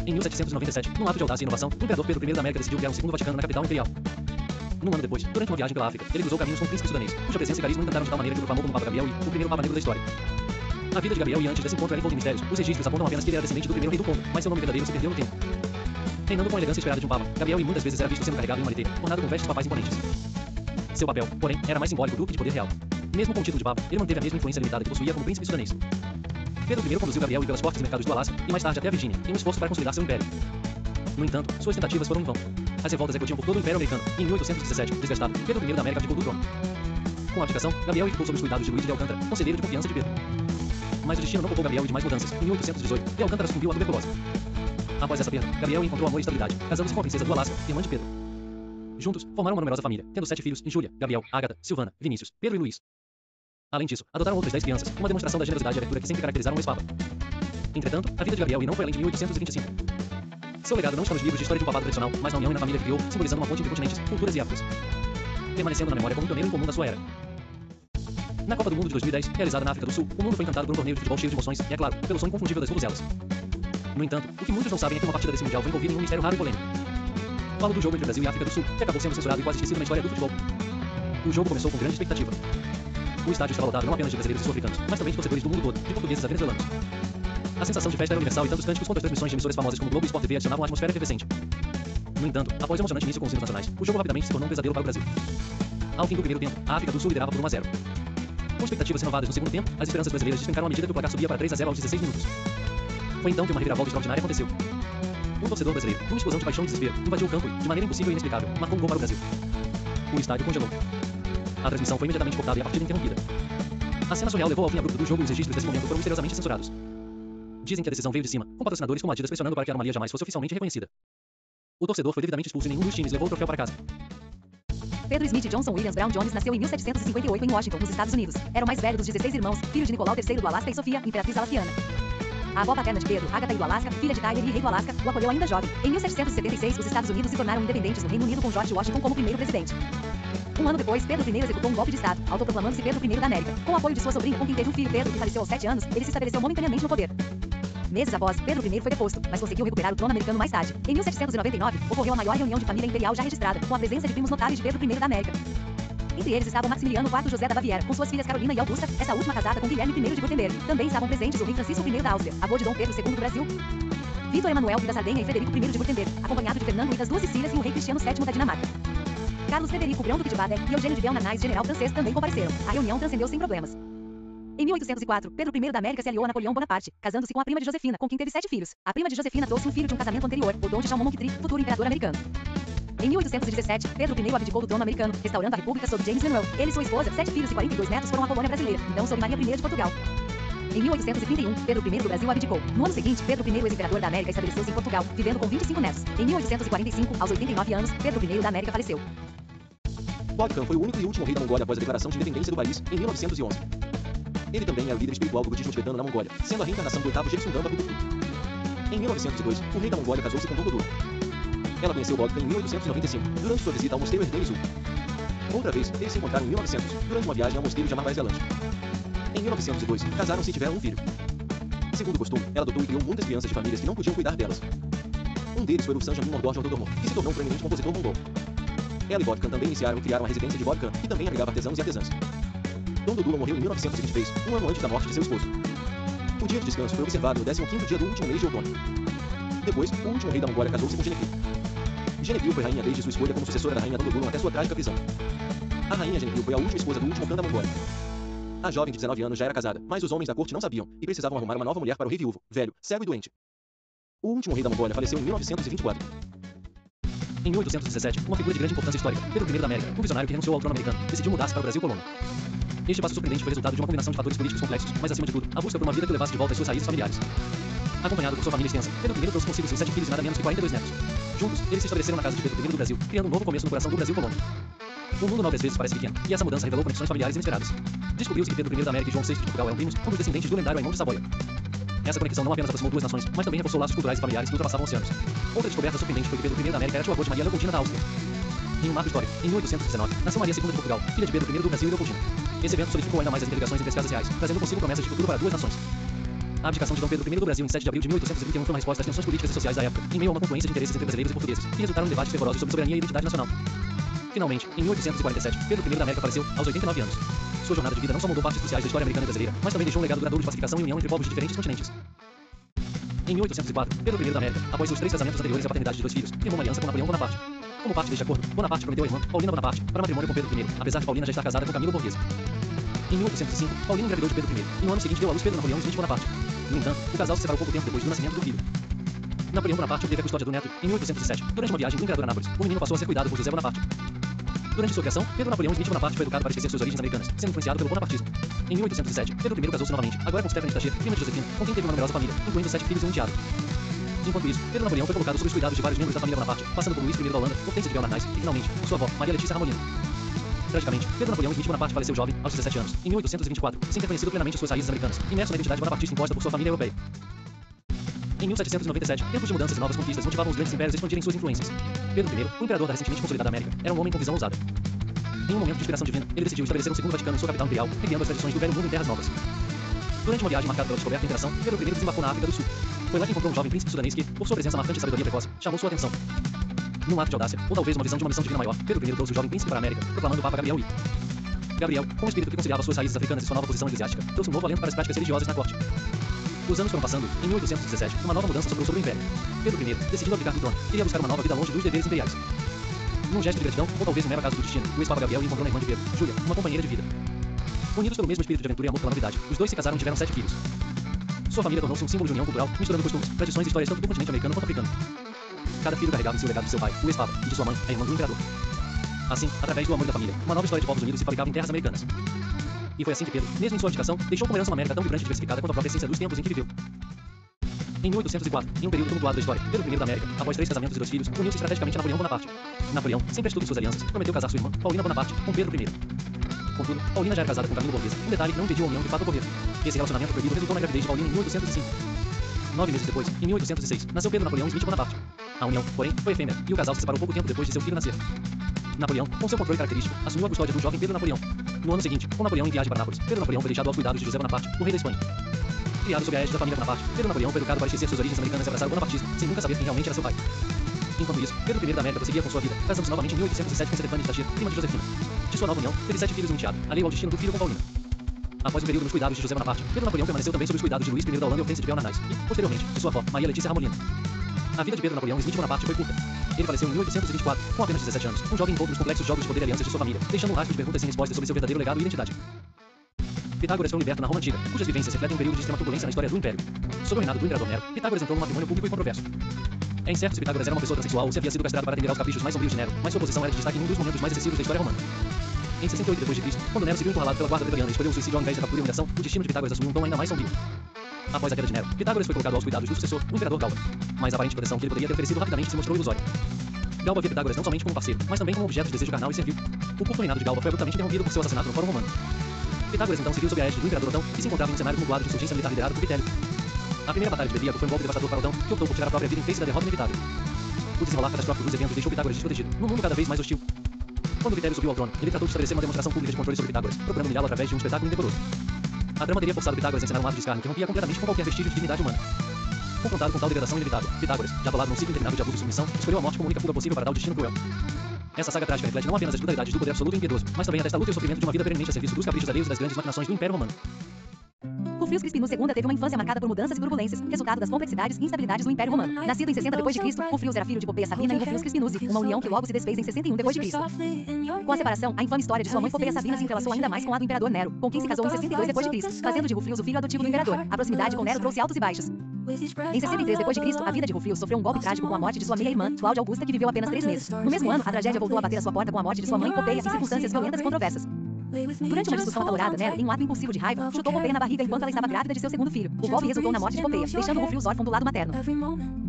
Em 1797, num ato de audácia e inovação, o imperador Pedro I da América decidiu criar um segundo Vaticano na capital imperial. Um ano depois, durante uma viagem pela África, ele cruzou caminhos com um príncipe sudanês, cuja presença e carisma encantaram de tal maneira que o proclamou como Papa Gabriel I, o primeiro Papa negro da história. A vida de Gabriel I antes desse encontro era envolta em mistérios. Os registros apontam apenas que ele era descendente do primeiro rei do Congo, mas seu nome verdadeiro se perdeu no tempo. Reinando com a elegância esperada de um Papa, Gabriel I muitas vezes era visto sendo carregado em uma liteira, ornado com vestes papais imponentes. Seu papel, porém, era mais simbólico do que de poder real. Mesmo com o título de Papa, ele manteve a mesma influência limitada que possuía como príncipe sudanês. Pedro I conduziu Gabriel I pelos fortes mercados do Alasca e mais tarde até a Virgínia, em um esforço para consolidar seu império. No entanto, suas tentativas foram em vão. As revoltas eclodiam por todo o Império Americano, e em 1817, desgastado, Pedro I da América abdicou do trono. Com a abdicação, Gabriel I ficou sob os cuidados de Luís de Alcântara, conselheiro de confiança de Pedro. Mas o destino não poupou Gabriel I de mais mudanças. Em 1818, de Alcântara sucumbiu à tuberculose. Após essa perda, Gabriel I encontrou amor e estabilidade, casando-se com a princesa do Alasca, irmã de Pedro. Juntos, formaram uma numerosa família, tendo 7 filhos em Júlia, Gabriel, Ágata, Silvana, Vinícius, Pedro e Luís. Além disso, adotaram outras 10 crianças, uma demonstração da generosidade e abertura que sempre caracterizaram o ex-papa. Entretanto, a vida de Gabriel I não foi além de 1825. Seu legado não está nos livros de história de um papado tradicional, mas na união e na família que criou, simbolizando uma ponte entre continentes, culturas e épocas. Permanecendo na memória como um pioneiro incomum da sua era. Na Copa do Mundo de 2010, realizada na África do Sul, o mundo foi encantado por um torneio de futebol cheio de emoções e, é claro, pelo som inconfundível das vuvuzelas. No entanto, o que muitos não sabem é que uma partida desse mundial foi envolvida em um mistério raro e polêmico. Falo do jogo entre Brasil e África do Sul, que acabou sendo censurado e quase esquecido na história do futebol. O jogo começou com grande expectativa. O estádio estava lotado não apenas de brasileiros e sul-africanos, mas também de torcedores do mundo todo, de portugueses a venezuelanos. A sensação de festa era universal e tantos cânticos quanto as transmissões de emissoras famosas como Globo e Sport TV adicionavam a atmosfera efervescente. No entanto, após o emocionante início com os hinos nacionais, o jogo rapidamente se tornou um pesadelo para o Brasil. Ao fim do primeiro tempo, a África do Sul liderava por 1-0. Com expectativas renovadas no segundo tempo, as esperanças brasileiras despencaram à medida que o placar subia para 3-0 aos 16 minutos. Foi então que uma reviravolta extraordinária aconteceu. Um torcedor brasileiro, numa explosão de paixão e desespero, invadiu o campo e, de maneira impossível e inexplicável, marcou um gol para o Brasil. O estádio congelou. A transmissão foi imediatamente cortada e a partida interrompida. A cena surreal levou ao fim abrupto do jogo e os registros desse momento foram misteriosamente censurados. Dizem que a decisão veio de cima, com patrocinadores como a Adidas pressionando para que a anomalia jamais fosse oficialmente reconhecida. O torcedor foi devidamente expulso e nenhum dos times levou o troféu para casa. Pedro Smith Johnson Williams Brown Jones nasceu em 1758 em Washington, nos Estados Unidos. Era o mais velho dos 16 irmãos, filho de Nicolau III do Alasca e Sofia, imperatriz alafiana. A avó paterna de Pedro, Ágata I do Alasca, filha de Tyler e rei do Alasca, o acolheu ainda jovem. Em 1776, os Estados Unidos se tornaram independentes no Reino Unido com George Washington como primeiro presidente. Um ano depois, Pedro I executou um golpe de Estado, autoproclamando-se Pedro I da América. Com o apoio de sua sobrinha, com quem teve um filho, Pedro, que faleceu aos 7 anos, ele se estabeleceu momentaneamente no poder. Meses após, Pedro I foi deposto, mas conseguiu recuperar o trono americano mais tarde. Em 1799, ocorreu a maior reunião de família imperial já registrada, com a presença de primos notáveis de Pedro I da América. Entre eles estavam Maximiliano IV José da Baviera, com suas filhas Carolina e Augusta, essa última casada com Guilherme I de Württemberg. Também estavam presentes o rei Francisco I da Áustria, avô de Dom Pedro II do Brasil, Vítor Emanuel I da Sardenha e Frederico I de Württemberg, acompanhado de Fernando I das Duas Sicílias e o rei Cristiano VII da Dinamarca. Carlos Frederico Grão Duque de Baden e Eugênio de Beauharnais, general francês, também compareceram. A reunião transcendeu sem problemas. Em 1804, Pedro I da América se aliou a Napoleão Bonaparte, casando-se com a prima de Josefina, com quem teve 7 filhos. A prima de Josefina trouxe um filho de um casamento anterior, o Dom de Chalmont-Kitry, futuro imperador americano. Em 1817, Pedro I abdicou do trono americano, restaurando a república sob James Monroe. Ele e sua esposa, 7 filhos e 42 netos foram a colônia brasileira, então sob Maria I de Portugal. Em 1831, Pedro I do Brasil abdicou. No ano seguinte, Pedro I, ex-imperador da América, estabeleceu-se em Portugal, vivendo com 25 netos. Em 1845, aos 89 anos, Pedro I da América faleceu. Bob Khan foi o único e último rei da Mongólia após a declaração de independência do país, em 1911. Ele também é o líder espiritual do budismo tibetano na Mongólia, sendo a reencarnação do oitavo Gelson Damba Buktu. Em 1902, o rei da Mongólia casou-se com Dom. Ela conheceu Bob Khan em 1895, durante sua visita ao mosteiro herdeiro Izu. Outra vez, eles se encontraram em 1900, durante uma viagem ao mosteiro de Amar Zelândia. Em 1902, casaram-se e tiveram um filho. Segundo o costume, ela adotou e criou muitas crianças de famílias que não podiam cuidar delas. Um deles foi o Sanjamin Mongor Jodormo, que se tornou um proeminente compositor mongol. Ela e Bob Khan também iniciaram e criaram a residência de Bob Khan, que também abrigava artesãos e artesãs. Dom Dodula morreu em 1923, um ano antes da morte de seu esposo. O dia de descanso foi observado no 15º dia do último mês de outono. Depois, o último rei da Mongólia casou-se com Genevieve. Genevieve foi rainha desde sua escolha como sucessora da rainha Dom Dodula até sua trágica prisão. A rainha Genevieve foi a última esposa do último Khan da Mongólia. A jovem de 19 anos já era casada, mas os homens da corte não sabiam e precisavam arrumar uma nova mulher para o rei viúvo, velho, cego e doente. O último rei da Mongólia faleceu em 1924. Em 1817, uma figura de grande importância histórica, Pedro I da América, um visionário que renunciou ao trono americano, decidiu mudar-se para o Brasil colônia. Este passo surpreendente foi resultado de uma combinação de fatores políticos complexos, mas acima de tudo, a busca por uma vida que levasse de volta às suas raízes familiares. Acompanhado por sua família extensa, Pedro I trouxe consigo seus 7 filhos e nada menos que 42 netos. Juntos, eles se estabeleceram na casa de Pedro I do Brasil, criando um novo começo no coração do Brasil colônia. O mundo 9 vezes parece pequeno, e essa mudança revelou conexões familiares inesperadas. Descobriu-se que Pedro I da América e João VI de Portugal eram primos, um dos descendentes do lendário Aimon de Saboia. Essa conexão não apenas aproximou duas nações, mas também reforçou laços culturais e familiares que ultrapassavam oceanos. Outra descoberta surpreendente foi que Pedro I da América era tio-avô de Maria Leopoldina da Áustria. Em um marco histórico, em 1819, nasceu Maria II de Portugal, filha de Pedro I do Brasil e Leopoldina. Esse evento solidificou ainda mais as interligações entre as casas reais, trazendo consigo promessas de futuro para duas nações. A abdicação de Dom Pedro I do Brasil em 7 de abril de 1821 foi uma resposta às tensões políticas e sociais da época, em meio a uma confluência de interesses entre brasileiros e portugueses, que resultaram em debates fervorosos sobre soberania e identidade nacional. Finalmente, em 1847, Pedro I da América faleceu, aos 89 anos. Sua jornada de vida não só mudou partes cruciais da história americana e brasileira, mas também deixou um legado duradouro de pacificação e união entre povos de diferentes continentes. Em 1804, Pedro I da América, após seus 3 casamentos anteriores e a paternidade de 2 filhos, firmou uma aliança com Napoleão Bonaparte. Como parte deste acordo, Bonaparte prometeu a irmã, Paulina Bonaparte, para matrimônio com Pedro I, apesar de Paulina já estar casada com Camilo Borghese. Em 1805, Paulina engravidou de Pedro I, e no ano seguinte deu à luz Pedro Napoleão Smith Bonaparte. No entanto, o casal se separou pouco tempo depois do nascimento do filho. Napoleão Bonaparte obteve a custódia do neto em 1807, durante uma viagem do imperador a Nápoles. O menino passou a ser cuidado por José Bonaparte. Durante sua criação, Pedro Napoleão Smith Bonaparte foi educado para esquecer suas origens americanas, sendo influenciado pelo bonapartismo. Em 1807, Pedro I casou-se novamente, agora com Stephanie Taché, prima de Josefina, com quem teve uma numerosa família, incluindo 7 filhos e um enteado. Enquanto isso, Pedro Napoleão foi colocado sob os cuidados de vários membros da família Bonaparte, passando por Luís I da Holanda, Hortência de Belmarnais e, finalmente, por sua avó, Maria Letícia Ramolino. Tragicamente, Pedro Napoleão Smith Bonaparte faleceu jovem, aos 17 anos, em 1824, sem ter conhecido plenamente suas raízes americanas, imerso na identidade bonapartista imposta por sua família europeia. Em 1797, tempos de mudanças e novas conquistas motivavam os grandes impérios a expandirem suas influências. Pedro I, o imperador da recentemente consolidada América, era um homem com visão ousada. Em um momento de inspiração divina, ele decidiu estabelecer um segundo Vaticano em sua capital imperial, recriando as tradições do velho mundo em terras novas. Durante uma viagem marcada pela descoberta e interação, Pedro I desembarcou na África do Sul. Foi lá que encontrou um jovem príncipe sudanês que, por sua presença marcante e sabedoria precoce, chamou sua atenção. Num ato de audácia, ou talvez uma visão de uma missão divina maior, Pedro I trouxe o jovem príncipe para a América, proclamando o Papa Gabriel I. Gabriel, com um espírito que conciliava suas raízes africanas e sua nova posição eclesiástica, trouxe um novo alento para as práticas religiosas na corte. Os anos foram passando, e em 1817, uma nova mudança sobrou sobre o Império. Pedro I, decidindo abdicar do trono, queria buscar uma nova vida longe dos deveres imperiais. Num gesto de gratidão, ou talvez um mero acaso do destino, o ex-papa Gabriel encontrou na irmã de Pedro, Júlia, uma companheira de vida. Unidos pelo mesmo espírito de aventura e amor pela novidade, os dois se casaram e tiveram 7 filhos. Sua família tornou-se um símbolo de união cultural, misturando costumes, tradições e histórias tanto do continente americano quanto africano. Cada filho carregava em si o legado de seu pai, o ex-papa, e de sua mãe, a irmã do imperador. Assim, através do amor da família, uma nova história de povos unidos se fabricava em terras americanas. E foi assim que Pedro, mesmo em sua abdicação, deixou como herança uma América tão vibrante e diversificada quanto a própria essência dos tempos em que viveu. Em 1804, em um período tumultuado da história, Pedro I da América, após 3 casamentos e 2 filhos, uniu-se estrategicamente a Napoleão Bonaparte. Napoleão, sem perder suas alianças, prometeu casar sua irmã, Paulina Bonaparte, com Pedro I. Contudo, Paulina já era casada com Camilo Borghese, um detalhe que não impediu a união de fato ocorrer. Esse relacionamento proibido resultou na gravidez de Paulina em 1805. 9 meses depois, em 1806, nasceu Pedro Napoleão Smith Bonaparte. A união, porém, foi efêmera, e o casal se separou pouco tempo depois de seu filho nascer. Napoleão, com seu controle característico, assumiu a custódia do jovem Pedro Napoleão. No ano seguinte, com Napoleão em viagem para Nápoles, Pedro Napoleão foi deixado aos cuidados de José Bonaparte, o rei da Espanha. Criado sob a égide da família Bonaparte, Pedro Napoleão foi educado para esquecer suas origens americanas e abraçar o bonapartismo, sem nunca saber quem realmente era seu pai. Enquanto isso, Pedro I da América prosseguia com sua vida, casando-se novamente em 1807 com Stephanie Taché, prima de Josefina. De sua nova união, teve 7 filhos e um enteado, alheio ao destino do filho com Paulina. Após um período nos cuidados de José Bonaparte, Pedro Napoleão permaneceu também sob os cuidados de Luís I da Holanda e Hortência de Belmarnais, e, posteriormente, de sua avó, Maria Letícia Ramolino. A vida de Pedro Napoleão Smith Bonaparte foi curta. Ele faleceu em 1824, com apenas 17 anos, um jovem envolto nos complexos jogos de poder e alianças de sua família, deixando um rastro de perguntas sem respostas sobre seu verdadeiro legado e identidade. Pitágoras foi um liberto na Roma Antiga, cujas vivências refletem um período de extrema turbulência na história do Império. Sob o reinado do imperador Nero, Pitágoras entrou num matrimônio público e controverso. É incerto se Pitágoras era uma pessoa transexual ou se havia sido castrado para atender aos caprichos mais sombrios de Nero, mas sua posição era de destaque em um dos momentos mais excessivos da história romana. Em 68 d.C., quando Nero se viu encurralado pela guarda pretoriana e escolheu o suicídio ao invés da captura e humilhação, o destino de Pitágoras assumiu um tom ainda mais sombrio. Após a queda de Nero, Pitágoras foi colocado aos cuidados do sucessor, o imperador Galba. Mas a aparente proteção que ele poderia ter oferecido rapidamente se mostrou ilusória. Galba via Pitágoras não somente como parceiro, mas também como objeto de desejo carnal e servil. O curto reinado de Galba foi abruptamente interrompido por seu assassinato no Fórum Romano. Pitágoras então seguiu sob a égide do imperador Otão, que se encontrava em um cenário tumultuado de insurgência militar liderado por Pitélio. A primeira batalha de Bedíaco foi um golpe devastador para Otão, que optou por tirar a própria vida em face da derrota inevitável. O desenrolar catastrófico dos eventos deixou Pitágoras desprotegido, num mundo cada vez mais hostil. Quando Vitélio subiu ao trono, ele tratou de estabelecer uma demonstração pública de controle sobre Pitágoras, procurando humilhá-lo através de um espetáculo indecoroso. A trama teria forçado Pitágoras a encenar um ato de escárnio que rompia completamente com qualquer vestígio de dignidade humana. Confrontado com tal degradação inevitável, Pitágoras, já atolado num ciclo interminável de abuso e submissão, escolheu a morte como única fuga possível para tal destino cruel. Essa saga trágica reflete não apenas as brutalidades do poder absoluto e impiedoso, mas também atesta a luta e o sofrimento de uma vida perenemente a serviço dos caprichos alheios e das grandes maquinações do Império Romano. Ruflius Crispinus II teve uma infância marcada por mudanças e turbulências, resultado das complexidades e instabilidades do Império Romano. Nascido em 60 d.C., Ruflius era filho de Popeia Sabina e Ruflius Crispinus, uma união que logo se desfez em 61 d.C. Com a separação, a infame história de sua mãe Popeia Sabina se entrelaçou ainda mais com a do imperador Nero, com quem se casou em 62 d.C., fazendo de Ruflius o filho adotivo do imperador. A proximidade com Nero trouxe altos e baixos. Em 63 d.C., a vida de Ruflius sofreu um golpe trágico com a morte de sua meia-irmã, Cláudia Augusta, que viveu apenas 3 meses. No mesmo ano, a tragédia voltou a bater à sua porta com a morte de sua mãe Popeia em circunstâncias violentas e controversas. Durante uma discussão acalorada, Nero, em um ato impulsivo de raiva, chutou Popeia na barriga enquanto ela estava grávida de seu segundo filho. O golpe resultou na morte de Popeia, deixando Ruflius órfão do lado materno.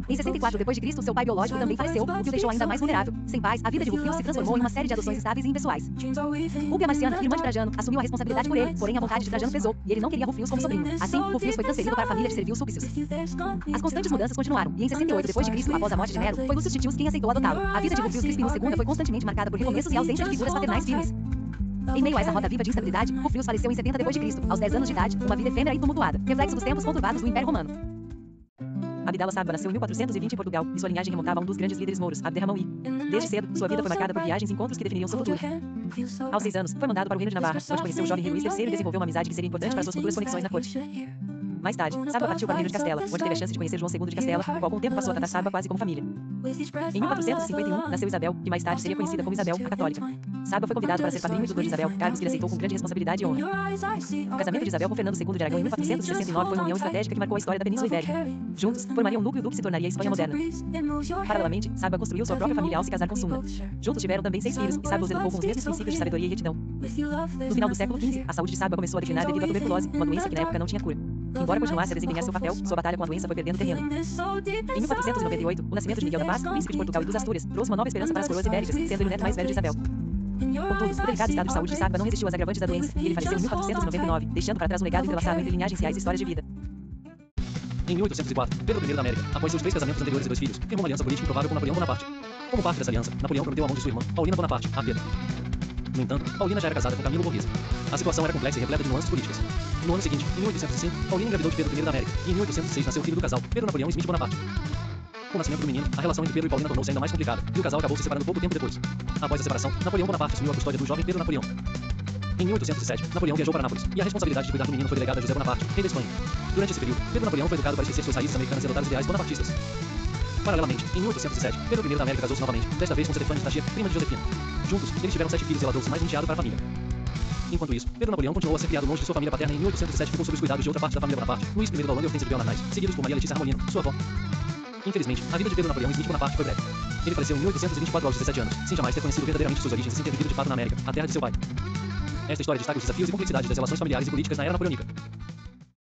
Em 64 d.C., seu pai biológico também faleceu, o que o deixou ainda mais vulnerável. Sem pais, a vida de Ruflius se transformou em uma série de adoções estáveis e impessoais. Públia Marciana, irmã de Trajano, assumiu a responsabilidade por ele, porém a vontade de Trajano pesou, e ele não queria Ruflius como sobrinho. Assim, Ruflius foi transferido para a família de Servil Sulpicius. As constantes mudanças continuaram, e em 68 d.C., após a morte de Nero, foi Lucius Titius quem aceitou adotá-lo. A vida de Ruflius Crispinus II foi constantemente marcada por recomeços e ausência de figuras paternais firmes. Em meio a essa roda viva de instabilidade, Ruflius faleceu em 70 d.C., aos 10 anos de idade, uma vida efêmera e tumultuada, reflexo dos tempos conturbados do Império Romano. Abdala Sabah nasceu em 1420 em Portugal, e sua linhagem remontava a um dos grandes líderes mouros, Abderrahmani. Desde cedo, sua vida foi marcada por viagens e encontros que definiriam seu futuro. Aos 6 anos, foi mandado para o reino de Navarra, onde conheceu o jovem rei Luís III e desenvolveu uma amizade que seria importante para suas futuras conexões na corte. Mais tarde, Sabah partiu para o reino de Castela, onde teve a chance de conhecer João II de Castela, o qual com o tempo passou a tratar Sabah quase como família. Em 1451, nasceu Isabel, que mais tarde seria conhecida como Isabel, a Católica. Sabah foi convidado para ser padrinho e tutor de Isabel, cargos que ele aceitou com grande responsabilidade e honra. O casamento de Isabel com Fernando II de Aragão em 1469 foi uma união estratégica que marcou a história da Península Ibérica. Juntos, formariam um núcleo do que se tornaria a Espanha moderna. Paralelamente, Sabah construiu sua própria família ao se casar com Sumna. Juntos tiveram também 6 filhos, e Sabah os educou com os mesmos princípios de sabedoria e retidão. No final do século XV, a saúde de Sabah começou a declinar devido à tuberculose, uma doença que na época não tinha cura. Embora continuasse a desempenhar seu papel, sua batalha com a doença foi perdendo terreno. Em 1498, o nascimento de Miguel da Paz, príncipe de Portugal e dos Astúrias, trouxe uma nova esperança para as coroas ibéricas, sendo ele o neto mais velho de Isabel. Contudo, o delicado estado de saúde de Sabah não resistiu às agravantes da doença, e ele faleceu em 1499, deixando para trás um legado entrelaçado entre linhagens reais e histórias de vida. Em 1804, Pedro I da América, após seus 3 casamentos anteriores e 2 filhos, firmou uma aliança política improvável com Napoleão Bonaparte. Como parte dessa aliança, Napoleão prometeu a mão de sua irmã, Paulina Bonaparte, a Pedro. No entanto, Paulina já era casada com Camilo Borghese. A situação era complexa e repleta de nuances políticas. No ano seguinte, em 1805, Paulina engravidou de Pedro I da América, e em 1806 nasceu o filho do casal, Pedro Napoleão Smith Bonaparte. Com o nascimento do menino, a relação entre Pedro e Paulina tornou-se ainda mais complicada, e o casal acabou se separando pouco tempo depois. Após a separação, Napoleão Bonaparte assumiu a custódia do jovem Pedro Napoleão. Em 1807, Napoleão viajou para Nápoles, e a responsabilidade de cuidar do menino foi delegada a José Bonaparte, rei da Espanha. Durante esse período, Pedro Napoleão foi educado para esquecer suas raízes americanas e adotar os ideais bonapartistas. Paralelamente, em 1807, Pedro I da América casou-se novamente, desta vez com Stefânia Stachia, prima de Josefina. Juntos, eles tiveram 7 filhos e ela trouxe mais um enteado para a família. Enquanto isso, Pedro Napoleão continuou a ser criado longe de sua família paterna e em 1807 ficou sob os cuidados de outra parte da família Bonaparte, Luís I da Holanda e Hortência de Beauharnais, seguidos por Maria Letícia Ramolino, sua avó. Infelizmente, a vida de Pedro Napoleão Smith Bonaparte foi breve. Ele faleceu em 1824 aos 17 anos, sem jamais ter conhecido verdadeiramente suas origens e sem ter vivido de fato na América, a terra de seu pai. Esta história destaca os desafios e complexidades das relações familiares e políticas na era napoleônica.